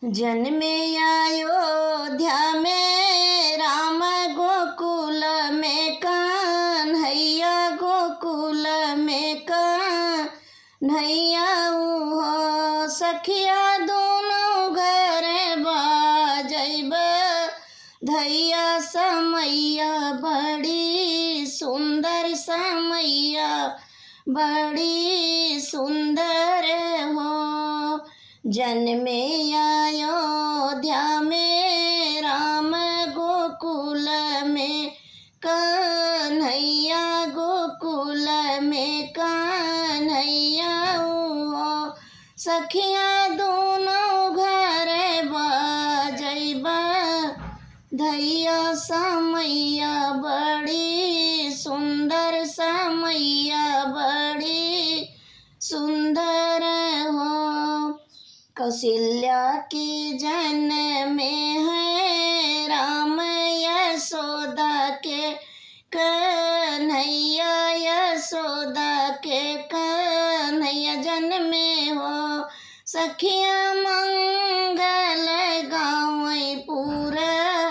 जन्मे अयोध्या में राम गोकुल में कन्हैया गोकुल में कन्हैया हो सखिया दोनों घर बाजैब धैया समैया बड़ी सुंदर समैया बड़ी सुंदर हो। जन्मे अयोध्या में राम गोकुल में कन्हैया गोकुल में कन्हैया हो सखिया दोनों घर बाजैब धैया समैया बड़ी सुंदर समैया बड़ी सुंदर हो। कौशल्या के जन्म में है राम यशोदा के कन्हैया यशोदा के कन्हैया जन्मे हो सखिया मंगल गाँव पूरा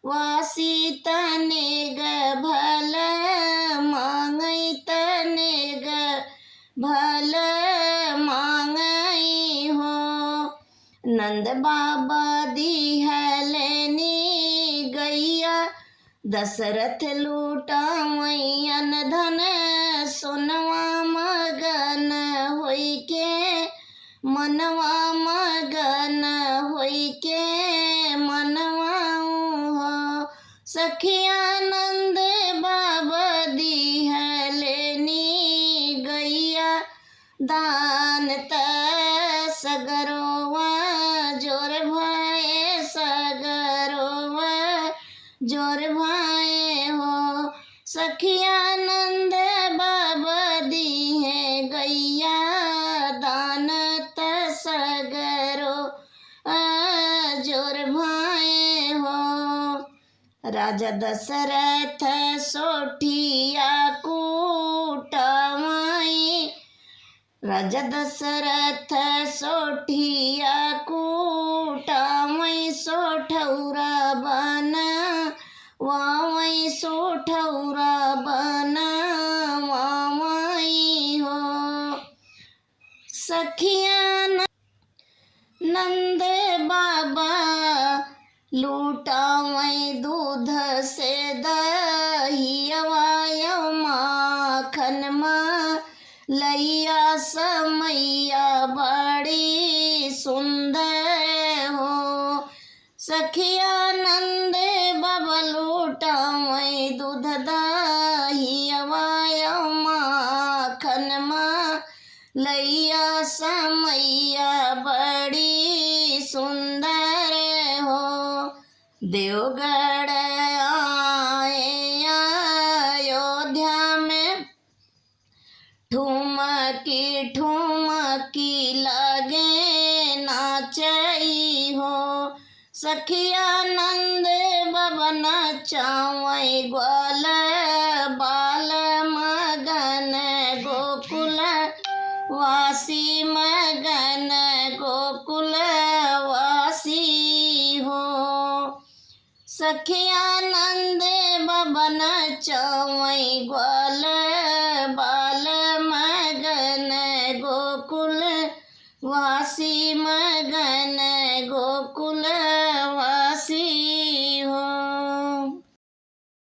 वासी तनेग भल मांगई तनेग भल मांगई हो। नंद बाबा दिहलनी गैया दशरथ लूटावैयन धन सोनवा मगन होई के मनवा मगन होई के मनवा हो सखिया नंद बाबा दिहलनी गैया दान त सगरोवा जोर भाए सगरोवा जोर भाए हो सखिया नंद बाबा दी है गैया दान त सगरो जोर भाए हो। राजा दशरथ सोठिया कूटवाई राजा दशरथ सोठिया कूटवाई सोठौरा बना वावई सोठौरा बना वावई हो सखिया नंद बाबा लूटावई दूध से दहियवा माखन लैया समैया बड़ी सुंदर हो सखिया नंद बाबा लूटावई दूध दहियवा माखन लैया समैया बड़ी सुंदर हो। देवगढ़ आए अयोध्या में ठुमकी ठुमकी लगे नाचई हो सखिया नंद बाबा नचावई ग्वाल बाल मगन गोकुल वासी मगन गोकुल वासी हो सखिया नंद बाबा नचावई ग्वाल बाल मगन गोकुल वासी मगन गोकुल